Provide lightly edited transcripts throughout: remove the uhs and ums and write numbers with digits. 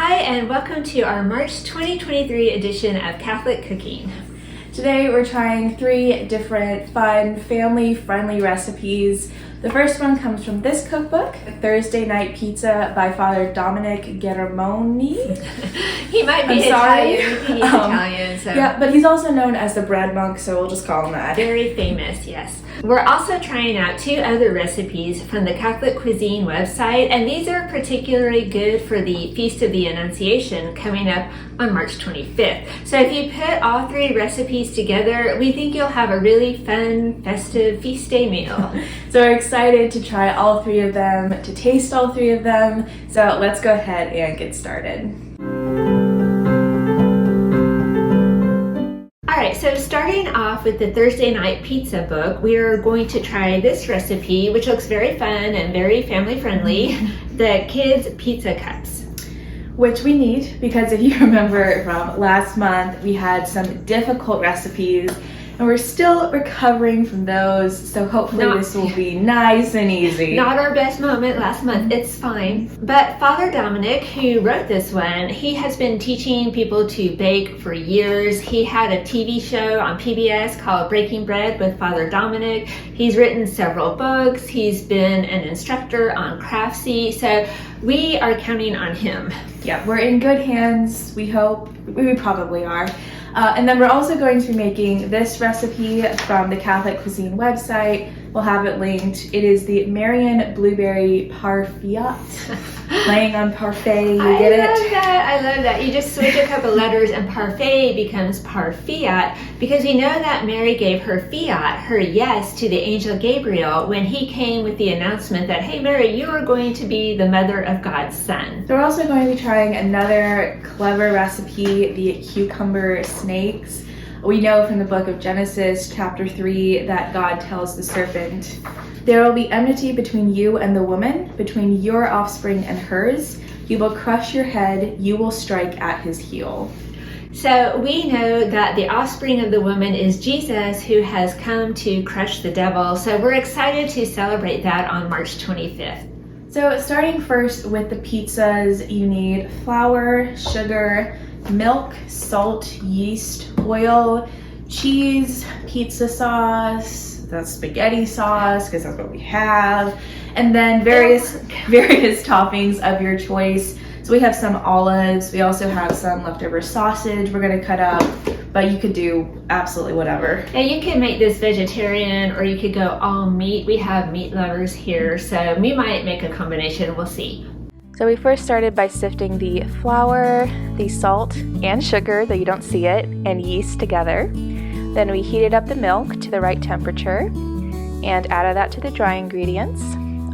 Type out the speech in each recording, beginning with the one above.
Hi, and welcome to our March 2023 edition of Catholic Cooking. Today we're trying 3 different fun, family-friendly recipes. The first one comes from this cookbook, Thursday Night Pizza by Father Dominic Garramone. He might be Italian. He's Italian, so. Yeah, but he's also known as the bread monk, so we'll just call him that. Very famous, yes. We're also trying out 2 other recipes from the Catholic Cuisine website, and these are particularly good for the Feast of the Annunciation coming up on March 25th. So if you put all 3 recipes together, we think you'll have a really fun, festive feast day meal. So we're excited to try all 3 of them, to taste all 3 of them. So let's go ahead and get started. Alright, so starting off with the Thursday Night Pizza book, we are going to try this recipe, which looks very fun and very family friendly, the kids' pizza cups. Which we need because if you remember from last month, we had some difficult recipes and we're still recovering from those, so hopefully this will be nice and easy. Not our best moment last month, it's fine. But Father Dominic, who wrote this one, he has been teaching people to bake for years. He had a TV show on PBS called Breaking Bread with Father Dominic. He's written several books. He's been an instructor on Craftsy, so we are counting on him. Yeah, we're in good hands, we hope. We probably are. And then we're also going to be making this recipe from the Catholic Cuisine website. We'll have it linked. It is the Marian Blueberry Parfait. Playing on parfait, you get it? I love that. You just switch a couple letters and parfait becomes parfiat, because we know that Mary gave her fiat, her yes, to the angel Gabriel when he came with the announcement that, hey Mary, you are going to be the mother of God's son. So we're also going to be trying another clever recipe, the cucumber snakes. We know from the book of Genesis, chapter 3, that God tells the serpent, "There will be enmity between you and the woman, between your offspring and hers. You will crush your head, you will strike at his heel." So we know that the offspring of the woman is Jesus, who has come to crush the devil. So we're excited to celebrate that on March 25th. So starting first with the pizzas, you need flour, sugar, milk, salt, yeast, oil, cheese, pizza sauce, the spaghetti sauce, because that's what we have, and then various toppings of your choice. So we have some olives, we also have some leftover sausage we're going to cut up, but you could do absolutely whatever. And you can make this vegetarian or you could go all meat. We have meat lovers here, so we might make a combination, we'll see. So we first started by sifting the flour, the salt, and sugar, though you don't see it, and yeast together. Then we heated up the milk to the right temperature and added that to the dry ingredients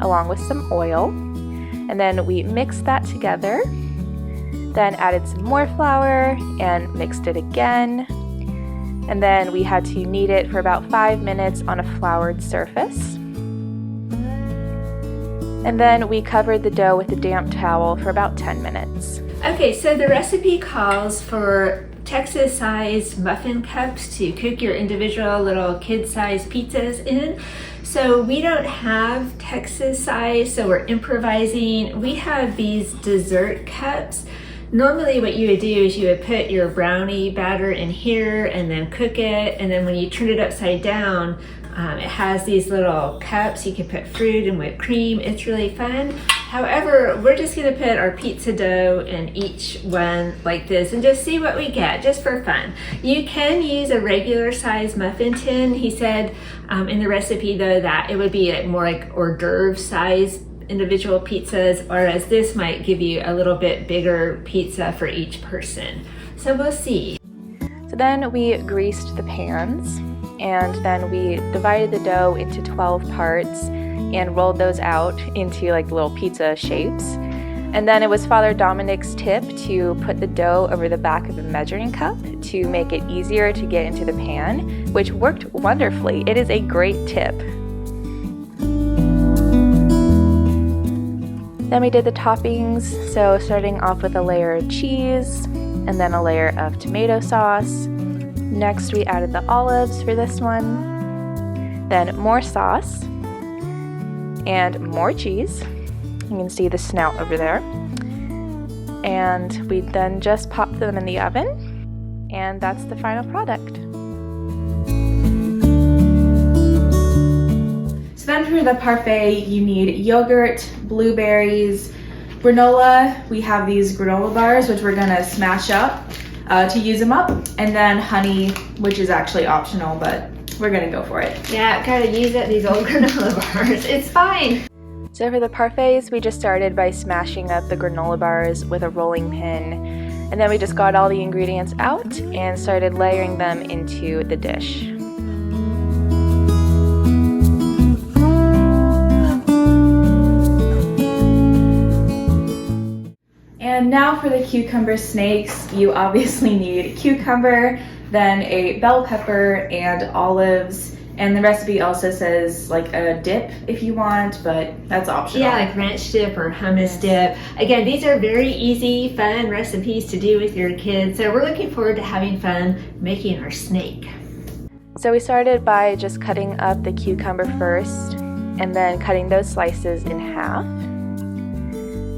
along with some oil. And then we mixed that together, then added some more flour and mixed it again. And then we had to knead it for about 5 minutes on a floured surface. And then we covered the dough with a damp towel for about 10 minutes. Okay, so the recipe calls for Texas-sized muffin cups to cook your individual little kid-sized pizzas in. So we don't have Texas size, so we're improvising. We have these dessert cups. Normally what you would do is you would put your brownie batter in here and then cook it, and then when you turn it upside down, it has these little cups. You can put fruit and whipped cream. It's really fun. However, we're just gonna put our pizza dough in each one like this and just see what we get, just for fun. You can use a regular size muffin tin. He said in the recipe though that it would be more like hors d'oeuvre size individual pizzas, whereas this might give you a little bit bigger pizza for each person. So we'll see. So then we greased the pans, and then we divided the dough into 12 parts and rolled those out into like little pizza shapes. And then it was Father Dominic's tip to put the dough over the back of a measuring cup to make it easier to get into the pan, which worked wonderfully. It is a great tip. Then we did the toppings, so starting off with a layer of cheese and then a layer of tomato sauce. Next we added the olives for this one, then more sauce and more cheese. You can see the snout over there. and we then just pop them in the oven, and that's the final product. So then for the parfait, you need yogurt, blueberries, granola. We have these granola bars, which we're gonna smash up to use them up, and then honey, which is actually optional, but we're gonna go for it. Yeah, gotta use it, these old granola bars. It's fine. So for the parfaits, we just started by smashing up the granola bars with a rolling pin, and then we just got all the ingredients out and started layering them into the dish. And now for the cucumber snakes, you obviously need cucumber, then a bell pepper and olives. And the recipe also says like a dip if you want, but that's optional. Yeah, like ranch dip or hummus dip. Again, these are very easy, fun recipes to do with your kids. So we're looking forward to having fun making our snake. So we started by just cutting up the cucumber first, and then cutting those slices in half,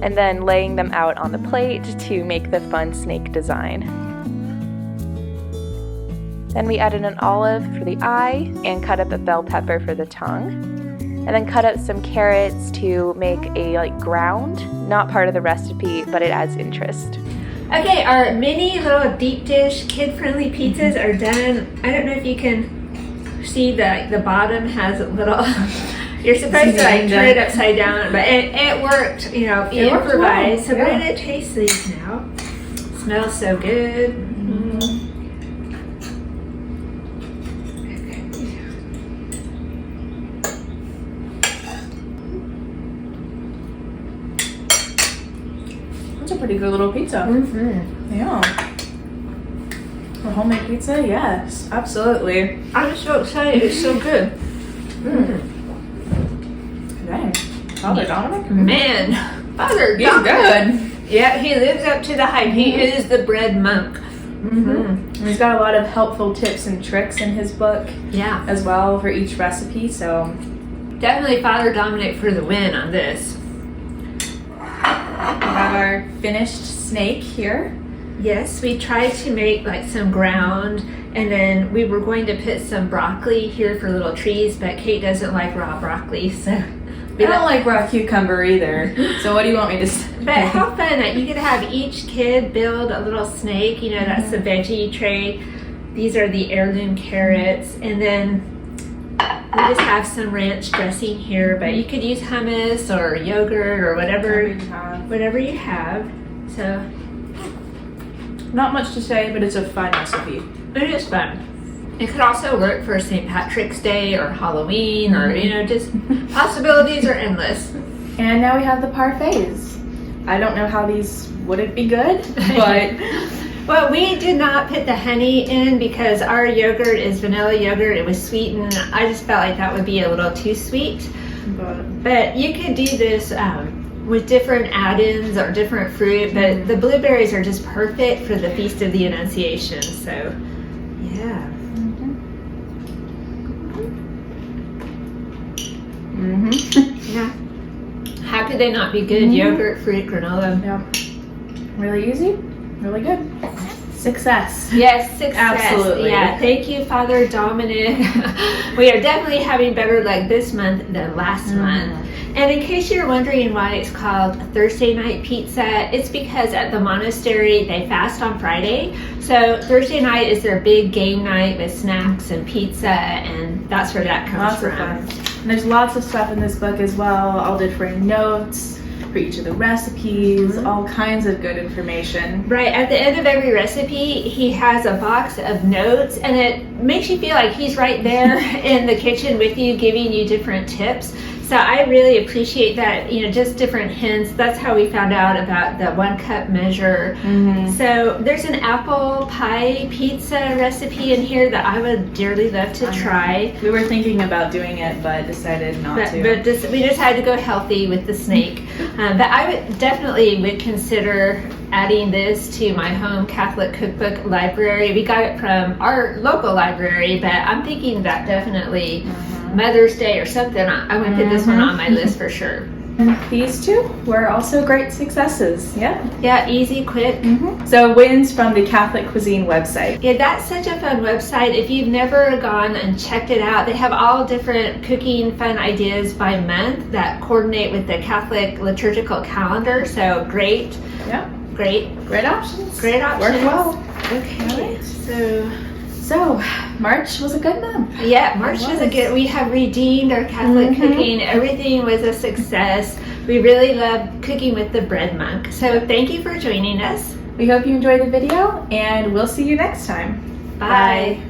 and then laying them out on the plate to make the fun snake design. Then we added an olive for the eye and cut up a bell pepper for the tongue. And then cut up some carrots to make a ground, not part of the recipe, but it adds interest. Okay, our mini little deep dish kid-friendly pizzas are done. I don't know if you can see that the bottom has a little, you're supposed to turn it upside down, but it worked, you improvise. So we're gonna taste these now. Smells so good. Mm-hmm. That's a pretty good little pizza. Mm-hmm. Yeah. For homemade pizza, yes, absolutely. I'm so excited. It's so good. Dang. Father Dominic? Man, Father He's Dominic. good. Yeah, he lives up to the hype. He is the bread monk. And he's got a lot of helpful tips and tricks in his book Yeah. as well for each recipe, so. Definitely Father Dominic for the win on this. We have our finished snake here. Yes, we tried to make some ground, and then we were going to put some broccoli here for little trees, but Kate doesn't like raw broccoli, so. I don't like raw cucumber either, so what do you want me to say? But how fun that you could have each kid build a little snake, that's the veggie tray. These are the heirloom carrots, and then we just have some ranch dressing here, but you could use hummus or yogurt or whatever you have. So not much to say, but it's a fun recipe. it is fun. It could also work for St. Patrick's Day or Halloween, or just possibilities are endless. And now we have the parfaits. I don't know how these wouldn't be good, but Well, we did not put the honey in because our yogurt is vanilla yogurt. It was sweetened. I just felt like that would be a little too sweet. But you could do this with different add-ins or different fruit, but the blueberries are just perfect for the Feast of the Annunciation. So, yeah. Yeah. How could they not be good? Yogurt, fruit, granola. Yeah. Really easy, really good. Success. Yes, success. Absolutely. Yeah, thank you, Father Dominic. We are definitely having better luck this month than last month. And in case you're wondering why it's called Thursday night pizza, it's because at the monastery they fast on Friday. So Thursday night is their big game night with snacks and pizza, and that's where that comes from. Lots of fun. And there's lots of stuff in this book as well, all different notes for each of the recipes, all kinds of good information. Right, at the end of every recipe, he has a box of notes, and it makes you feel like he's right there in the kitchen with you, giving you different tips. So I really appreciate that, just different hints. That's how we found out about the 1 cup measure. So there's an apple pie pizza recipe in here that I would dearly love to try. We were thinking about doing it, but decided not to. But we decided to go healthy with the snake. But I would definitely consider adding this to my home Catholic cookbook library. We got it from our local library, but I'm thinking that definitely Mother's Day or something, I would put this one on my list for sure. These two were also great successes. Yeah. Yeah, easy, quick. So wins from the Catholic Cuisine website. Yeah, that's such a fun website. If you've never gone and checked it out, they have all different cooking fun ideas by month that coordinate with the Catholic liturgical calendar. So great. Yeah. Great options. Great options. Work well. Okay. Right. So March was a good month. Yeah, March was a good. We have redeemed our Catholic cooking. Everything was a success. We really loved cooking with the bread monk. So thank you for joining us. We hope you enjoyed the video, and we'll see you next time. Bye.